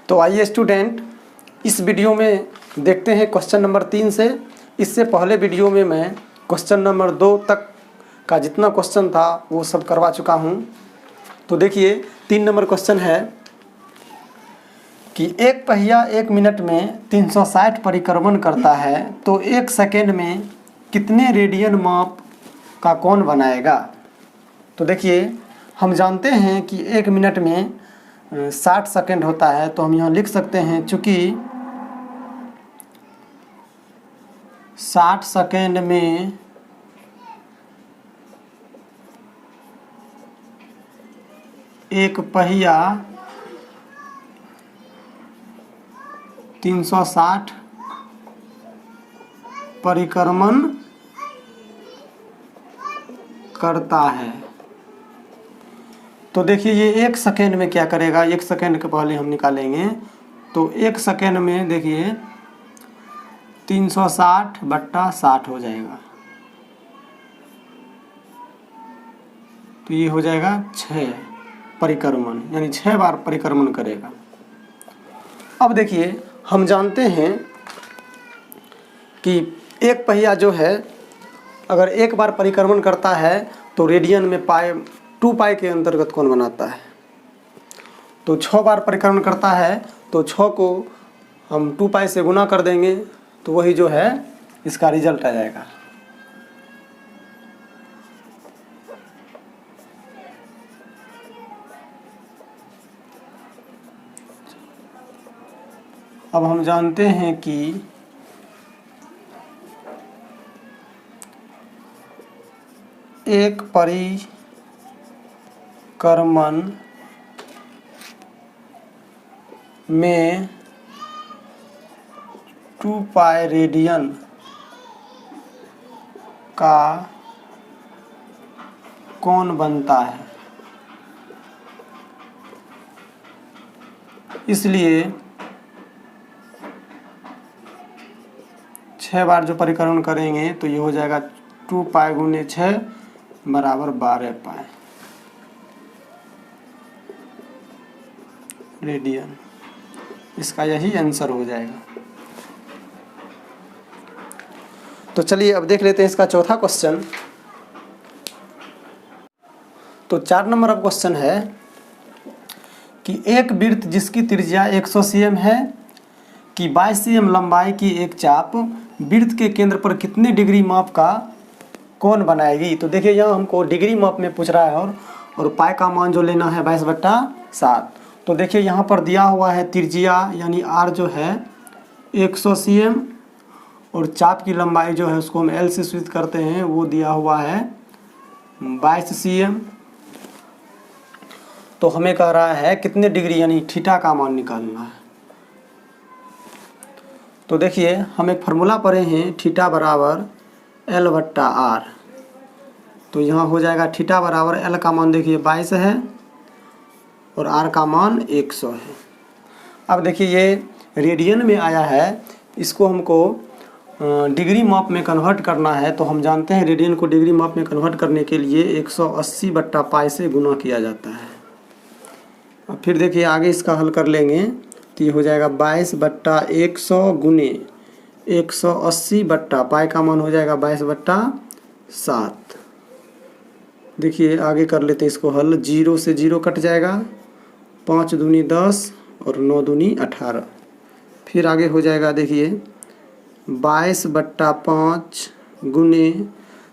तो आइए स्टूडेंट, इस वीडियो में देखते हैं क्वेश्चन नंबर 3 से। इससे पहले वीडियो में मैं क्वेश्चन नंबर 2 तक का जितना क्वेश्चन था वो सब करवा चुका हूँ। तो देखिए 3 नंबर क्वेश्चन है कि एक पहिया 1 मिनट में 360 परिक्रमण करता है, तो 1 सेकेंड में कितने रेडियन माप का कोण बनाएगा। तो देखिए हम जानते हैं कि 1 मिनट में 60 सेकेंड होता है, तो हम यहाँ लिख सकते हैं चूँकि 60 सेकेंड में एक पहिया 360 परिक्रमण करता है। तो देखिए ये 1 सेकेंड में क्या करेगा, 1 सेकेंड के पहले हम निकालेंगे। तो 1 सेकेंड में देखिए 360 बट्टा 60 हो जाएगा, तो ये हो जाएगा 6 परिक्रमण, यानी 6 बार परिक्रमण करेगा। अब देखिए हम जानते हैं कि एक पहिया जो है अगर 1 बार परिक्रमण करता है तो रेडियन में पाई 2 पाई के अंतर्गत कोण बनाता है। तो 6 बार परिक्रमण करता है तो 6 को हम 2 पाई से गुना कर देंगे, तो वही जो है इसका रिजल्ट आ जाएगा। अब हम जानते हैं कि एक परिक्रमण में 2 पाई रेडियन का कोण बनता है। इसलिए 6 बार जो परिक्रमण करेंगे तो ये हो जाएगा 2 पाई गुने 6 बराबर 12 पाई रेडियन। इसका यही आंसर हो जाएगा। तो चलिए अब देख लेते हैं इसका चौथा क्वेश्चन। तो 4 नंबर अब क्वेश्चन है कि एक वृत्त जिसकी त्रिज्या 100 cm है कि 22 cm लंबाई की एक चाप वृत्त के केंद्र पर कितने डिग्री माप का कोण बनाएगी। तो देखिए यहाँ हमको डिग्री माप में पूछ रहा है और पाई का मान जो लेना है 22/7। तो देखिए यहाँ पर दिया हुआ है त्रिज्या यानी r जो है 100 cm और चाप की लंबाई जो है उसको हम L से सूचित करते हैं, वो दिया हुआ है 22 cm। तो हमें कह रहा है कितने डिग्री यानी थीटा का मान निकालना है। तो देखिए हम एक फार्मूला पढ़े हैं, थीटा बराबर L/R। तो यहाँ हो जाएगा थीटा बराबर L का मान देखिए 22 है और R का मान 100 है। अब देखिए ये रेडियन में आया है, इसको हमको डिग्री माप में कन्वर्ट करना है। तो हम जानते हैं रेडियन को डिग्री माप में कन्वर्ट करने के लिए 180/पाई से गुना किया जाता है। अब फिर देखिए आगे इसका हल कर लेंगे तो ये हो जाएगा 22/100 गुने 180/पाई का मान हो जाएगा 22/7। देखिए आगे कर लेते हैं इसको हल। 0 से 0 कट जाएगा, 5 दूनी 10 और 9 दूनी 18। फिर आगे हो जाएगा देखिए 22/5 गुने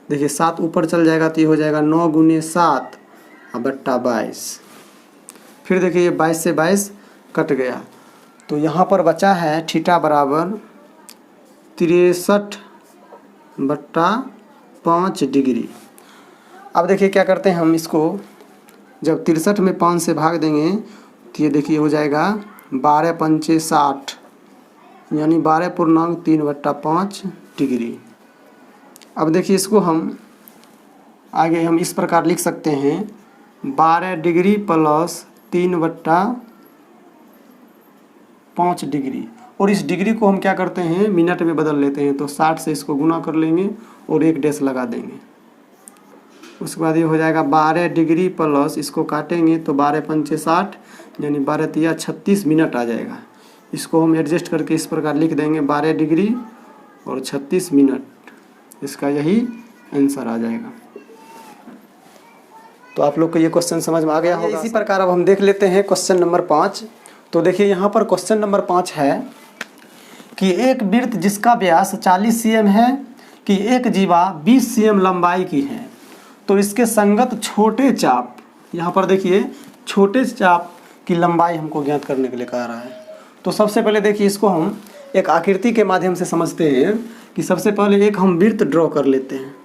देखिए 7 ऊपर चल जाएगा तो ये हो जाएगा 9 गुने 7 बट्टा 22। फिर देखिए 22 से 22 कट गया, तो यहाँ पर बचा है थीटा बराबर 63/5 डिग्री। अब देखिए क्या करते हैं हम इसको, जब 63 में 5 से भाग देंगे तो ये देखिए हो जाएगा 12 पंचे 60 यानी 12.3/5 डिग्री। अब देखिए इसको हम आगे हम इस प्रकार लिख सकते हैं 12 डिग्री प्लस 3/5 डिग्री। और इस डिग्री को हम क्या करते हैं मिनट में बदल लेते हैं। तो 60 से इसको गुना कर लेंगे और 1 डैश लगा देंगे। उसके बाद ये हो जाएगा 12 डिग्री प्लस, इसको काटेंगे तो 12 पंचे 60 यानी 12 तिया 36 मिनट आ जाएगा। इसको हम एडजस्ट करके इस प्रकार लिख देंगे 12 डिग्री और 36 मिनट, इसका यही आंसर आ जाएगा। तो आप लोग को ये क्वेश्चन समझ में आ गया होगा। इसी प्रकार अब हम देख लेते हैं क्वेश्चन नंबर 5। तो देखिए यहाँ पर क्वेश्चन नंबर 5 है कि एक वृत्त जिसका व्यास 40 cm है कि एक जीवा 20 cm लंबाई की है, तो इसके संगत छोटे चाप, यहाँ पर देखिए छोटे चाप की लंबाई हमको ज्ञात करने के लिए कह रहा है। तो सबसे पहले देखिए इसको हम एक आकृति के माध्यम से समझते हैं कि सबसे पहले एक हम वृत्त ड्रॉ कर लेते हैं।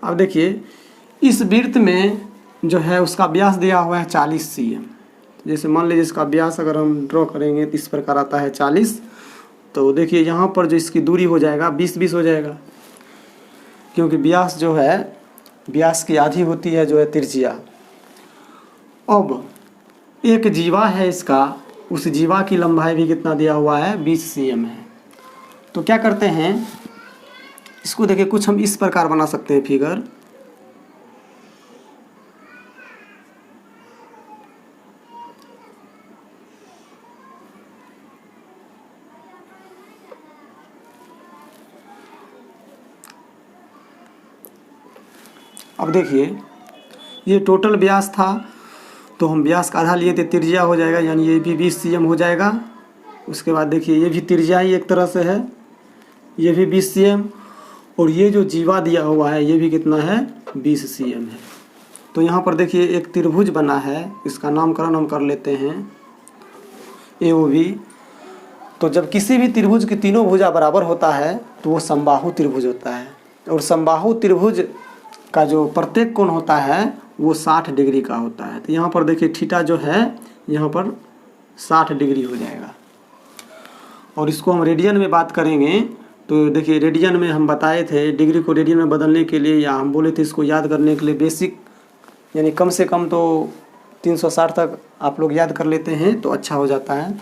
अब देखिए इस वृत्त में जो है उसका व्यास दिया हुआ है 40 cm। जैसे मान लीजिए इसका व्यास अगर हम ड्रॉ करेंगे तो इस प्रकार आता है 40। तो देखिए यहाँ पर जो इसकी दूरी हो जाएगा 20-20 हो जाएगा, क्योंकि व्यास जो है व्यास की आधी होती है जो है त्रिज्या। अब एक जीवा है इसका, उस जीवा की लंबाई भी कितना दिया हुआ है 20 cm है। तो क्या करते हैं इसको देखिए कुछ हम इस प्रकार बना सकते हैं फिगर। अब देखिए ये टोटल व्यास था, तो हम व्यास का आधा लिए थे, त्रिज्या हो जाएगा यानी ये भी 20 cm हो जाएगा। उसके बाद देखिए ये भी त्रिज्या ही एक तरह से है, ये भी 20 cm, और ये जो जीवा दिया हुआ है ये भी कितना है 20 cm है। तो यहाँ पर देखिए एक त्रिभुज बना है, इसका नामकरण हम कर लेते हैं AOB। तो जब किसी भी त्रिभुज की तीनों भुजा बराबर होता है तो वो समबाहु त्रिभुज होता है, और समबाहु त्रिभुज का जो प्रत्येक कोण होता है वो 60 डिग्री का होता है। तो यहाँ पर देखिए थीटा जो है यहाँ पर 60 डिग्री हो जाएगा। और इसको हम रेडियन में बात करेंगे तो देखिए रेडियन में हम बताए थे, डिग्री को रेडियन में बदलने के लिए, या हम बोले थे इसको याद करने के लिए बेसिक यानी कम से कम तो 360 तक आप लोग याद कर लेते हैं तो अच्छा हो जाता है।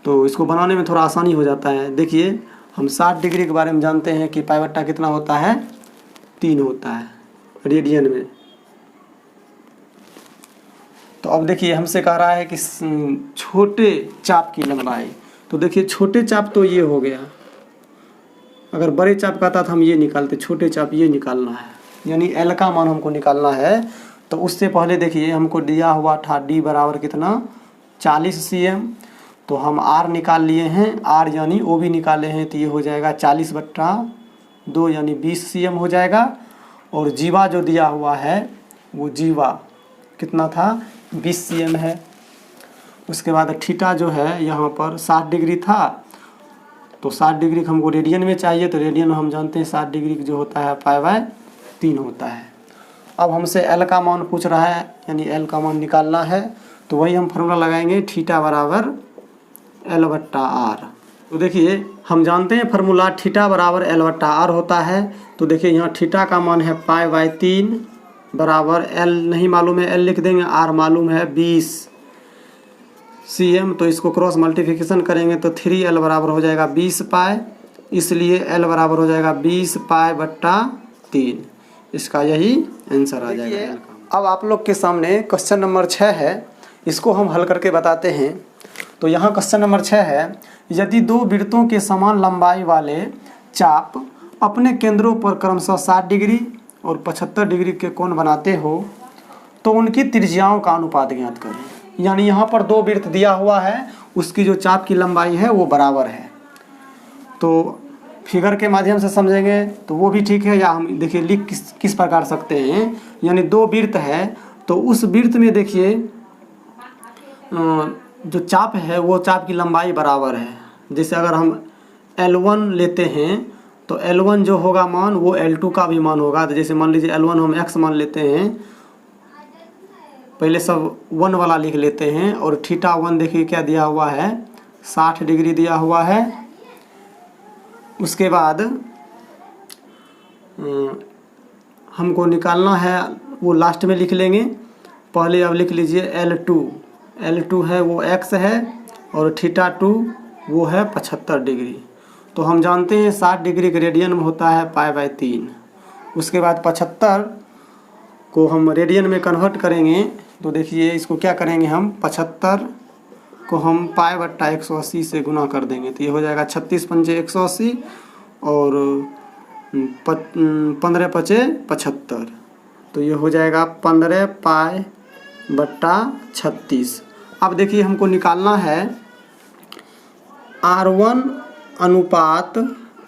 तो इसको बनाने में थोड़ा आसानी हो जाता है। देखिए हम 60 डिग्री के बारे में जानते हैं कि पाई बट्टा कितना होता है 3 होता है रेडियन में। तो अब देखिए हमसे कह रहा है कि छोटे चाप की लंबाई। तो देखिए छोटे चाप तो ये हो गया, अगर बड़े चाप का था तो हम ये निकालते, छोटे चाप ये निकालना है, यानी L का मान हमको निकालना है। तो उससे पहले देखिए हमको दिया हुआ था D बराबर कितना 40 cm, तो हम R निकाल लिए हैं, R यानी OB निकाले हैं, तो ये हो जाएगा 40/2 यानी 20 cm हो जाएगा। और जीवा जो दिया हुआ है वो जीवा कितना था 20 cm है। उसके बाद थीटा जो है यहाँ पर 60 डिग्री था, तो 60 डिग्री हमको रेडियन में चाहिए, तो रेडियन में हम जानते हैं 60 डिग्री जो होता है पाई/3 होता है। अब हमसे L का मान पूछ रहा है, यानी L का मान निकालना है, तो वही हम फार्मूला लगाएंगे थीटा बराबर L/R। तो देखिए हम जानते हैं फार्मूला थीटा बराबर L/R होता है। तो देखिए यहाँ थीटा का मान है पाई/3 बराबर L नहीं मालूम है, L लिख देंगे, R मालूम है 20 cm। तो इसको क्रॉस मल्टीप्लिकेशन करेंगे तो 3L बराबर हो जाएगा 20 पाई, इसलिए L बराबर हो जाएगा 20 पाई/3। इसका यही आंसर आ जाएगा। अब आप लोग के सामने क्वेश्चन नंबर 6 है, इसको हम हल करके बताते हैं। तो यहाँ क्वेश्चन नंबर 6 है, यदि दो वृत्तों के समान लंबाई वाले चाप अपने केंद्रों पर क्रमशः 60 डिग्री और 75 डिग्री के कोण बनाते हो तो उनकी त्रिज्याओं का अनुपात ज्ञात करें। यानी यहाँ पर दो वृत्त दिया हुआ है, उसकी जो चाप की लंबाई है वो बराबर है। तो फिगर के माध्यम से समझेंगे तो वो भी ठीक है, या हम देखिए लिख किस प्रकार सकते हैं। यानी दो वृत्त है तो उस वृत्त में देखिए जो चाप है वो चाप की लंबाई बराबर है। जैसे अगर हम L1 लेते हैं तो L1 जो होगा मान वो L2 का भी मान होगा। तो जैसे मान लीजिए L1 हम x मान लेते हैं, पहले सब 1 वाला लिख लेते हैं, और थीटा 1 देखिए क्या दिया हुआ है 60 डिग्री दिया हुआ है। उसके बाद हमको निकालना है, वो लास्ट में लिख लेंगे। पहले अब लिख लीजिए L2 है वो x है, और थीटा 2 वो है 75 डिग्री। तो हम जानते हैं 60 डिग्री के रेडियन में होता है π/3। उसके बाद 75 को हम रेडियन में कन्वर्ट करेंगे, तो देखिए इसको क्या करेंगे, हम 75 को हम π/180 से गुना कर देंगे, तो ये हो जाएगा 36 पंजे 180 और 15 पचे 75, तो ये हो जाएगा 15 π/36। अब देखिए हमको निकालना है R1 अनुपात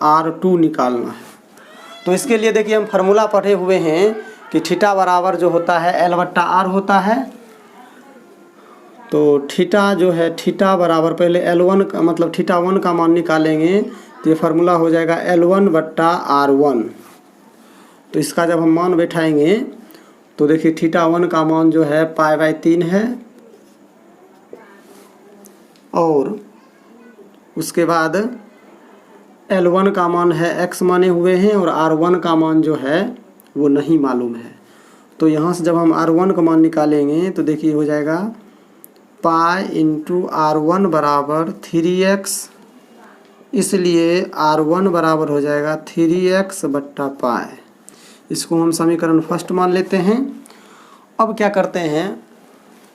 R2 निकालना है। तो इसके लिए देखिए हम फार्मूला पढ़े हुए हैं कि थीटा बराबर जो होता है L/R होता है। तो थीटा जो है, थीटा बराबर पहले L1 का मतलब थीटा 1 का मान निकालेंगे, तो ये फार्मूला हो जाएगा L1/R1। तो इसका जब हम मान बैठाएंगे तो देखिए थीटा 1 का मान जो है π/3 है, और उसके बाद L1 का मान है x माने हुए हैं और R1 का मान जो है वो नहीं मालूम है। तो यहाँ से जब हम R1 का मान निकालेंगे तो देखिए हो जाएगा π/R1 बराबर 3x, इसलिए R1 बराबर हो जाएगा 3x/π। इसको हम समीकरण फर्स्ट मान लेते हैं। अब क्या करते हैं,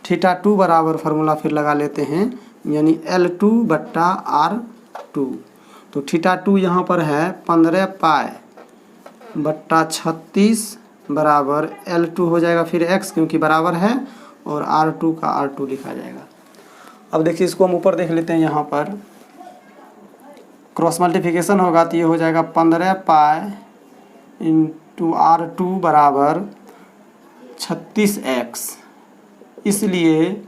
थीटा 2 बराबर फार्मूला फिर लगा लेते हैं, यानी L2/R2। तो थीटा 2 यहाँ पर है 15 π/36 बराबर L2 हो जाएगा फिर x, क्योंकि बराबर है, और R2 का R2 लिखा जाएगा। अब देखिए इसको हम ऊपर देख लेते हैं, यहाँ पर क्रॉस मल्टीप्लिकेशन होगा तो ये हो जाएगा 15 π R2 बराबर 36x, इसलिए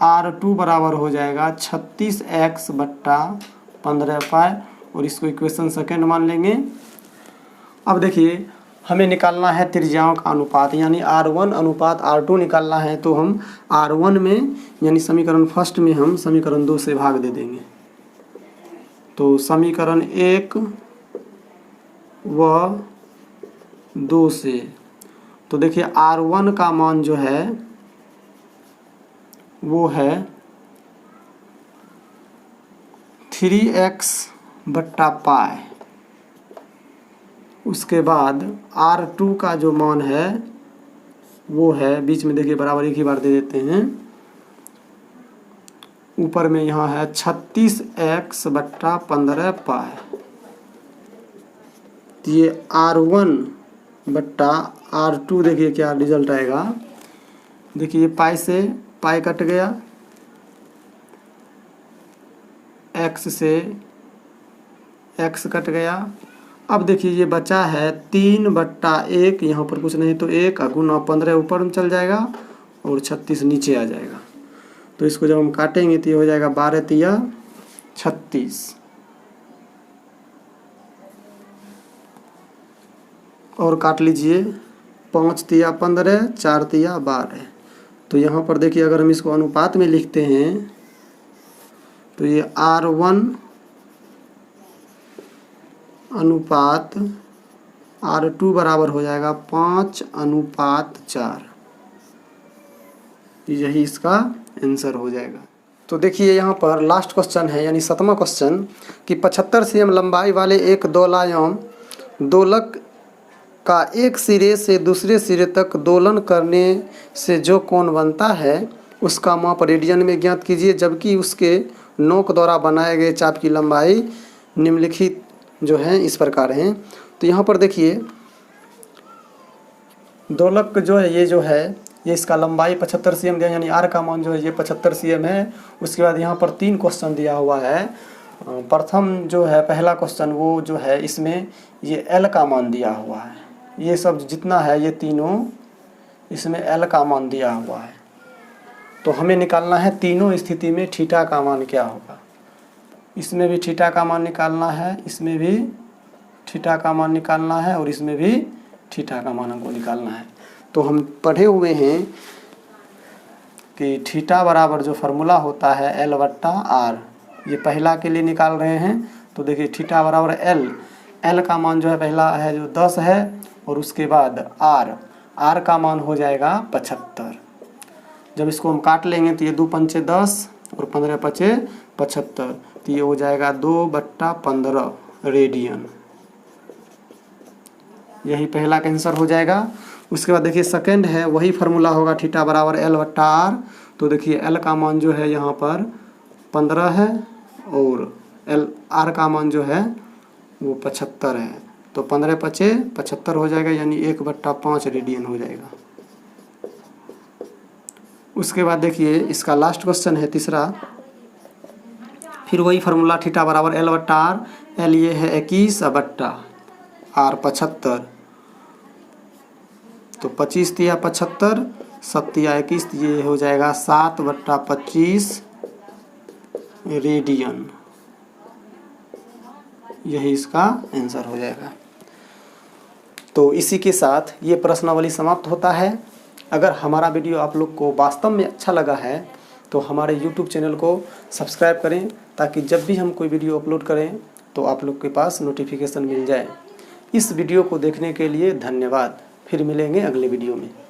R2 बराबर हो जाएगा 36x/15 π, और इसको इक्वेशन सेकेंड मान लेंगे। अब देखिए हमें निकालना है त्रिज्याओं का अनुपात, यानी R1 अनुपात R2 निकालना है। तो हम R1 में यानी समीकरण फर्स्ट में हम समीकरण 2 से भाग दे देंगे। तो समीकरण 1 व 2 से, तो देखिए R1 का मान जो है वो है 3x/π। उसके बाद R2 का जो मान है वो है, बीच में देखिए बराबर एक ही बार दे देते हैं, ऊपर में यहाँ है 36x/15 π। ये R1/R2 देखिए क्या रिजल्ट आएगा। देखिए ये पाई से पाई कट गया, x से x कट गया। अब देखिए ये बचा है 3/1, यहाँ पर कुछ नहीं तो 1 गुना 15 ऊपर में चल जाएगा और 36 नीचे आ जाएगा। तो इसको जब हम काटेंगे तो ये हो जाएगा 12 तिया 36, और काट लीजिए 5 तिया 15, 4 तिया 12। तो यहाँ पर देखिए अगर हम इसको अनुपात में लिखते हैं तो ये R1 अनुपात R2 बराबर हो जाएगा 5:4। यही इसका आंसर हो जाएगा। तो देखिए यहाँ पर लास्ट क्वेश्चन है, यानी 7वां क्वेश्चन, कि 75 cm लंबाई वाले एक दोलक का एक सिरे से दूसरे सिरे तक दोलन करने से जो कोण बनता है उसका माप रेडियन में ज्ञात कीजिए, जबकि उसके नोक द्वारा बनाए गए चाप की लंबाई निम्नलिखित जो है इस प्रकार हैं। तो यहाँ पर देखिए दोलक जो है ये इसका लंबाई 75 cm दिया, यानी R का मान जो है ये 75 cm है। उसके बाद यहाँ पर 3 क्वेश्चन दिया हुआ है। प्रथम जो है पहला क्वेश्चन वो जो है इसमें ये L का मान दिया हुआ है, ये सब जितना है ये तीनों इसमें L का मान दिया हुआ है। तो हमें निकालना है तीनों स्थिति में थीटा का मान क्या होगा। इसमें भी थीटा का मान निकालना है, इसमें भी थीटा का मान निकालना है, और इसमें भी थीटा का मान हमको निकालना है। तो हम पढ़े हुए हैं कि थीटा बराबर जो फार्मूला होता है L/R, ये पहला के लिए निकाल रहे हैं। तो देखिए थीटा बराबर L का मान जो है पहला है जो 10 है, और उसके बाद R का मान हो जाएगा 75। जब इसको हम काट लेंगे तो ये 2 पंचे 10 और 15 पचे 75, तो तो ये हो जाएगा 2/15 रेडियन। यही पहला का आंसर हो जाएगा। उसके बाद देखिए सेकंड है, वही फार्मूला होगा थीटा बराबर L/R। तो देखिए L का मान जो है यहाँ पर 15 है और R का मान जो है वो 75 है। तो 15 × 5 = 75 हो जाएगा, यानी 1/5 रेडियन हो जाएगा। उसके बाद देखिए इसका लास्ट क्वेश्चन है तीसरा, फिर वही फार्मूला थीटा बराबर L/R। L ये है 21/R 75। तो 25 × 75, 7 × 21, ये हो जाएगा 7/25 रेडियन। यही इसका आंसर हो जाएगा। तो इसी के साथ ये प्रश्नावली समाप्त होता है। अगर हमारा वीडियो आप लोग को वास्तव में अच्छा लगा है तो हमारे YouTube चैनल को सब्सक्राइब करें, ताकि जब भी हम कोई वीडियो अपलोड करें तो आप लोग के पास नोटिफिकेशन मिल जाए। इस वीडियो को देखने के लिए धन्यवाद। फिर मिलेंगे अगले वीडियो में।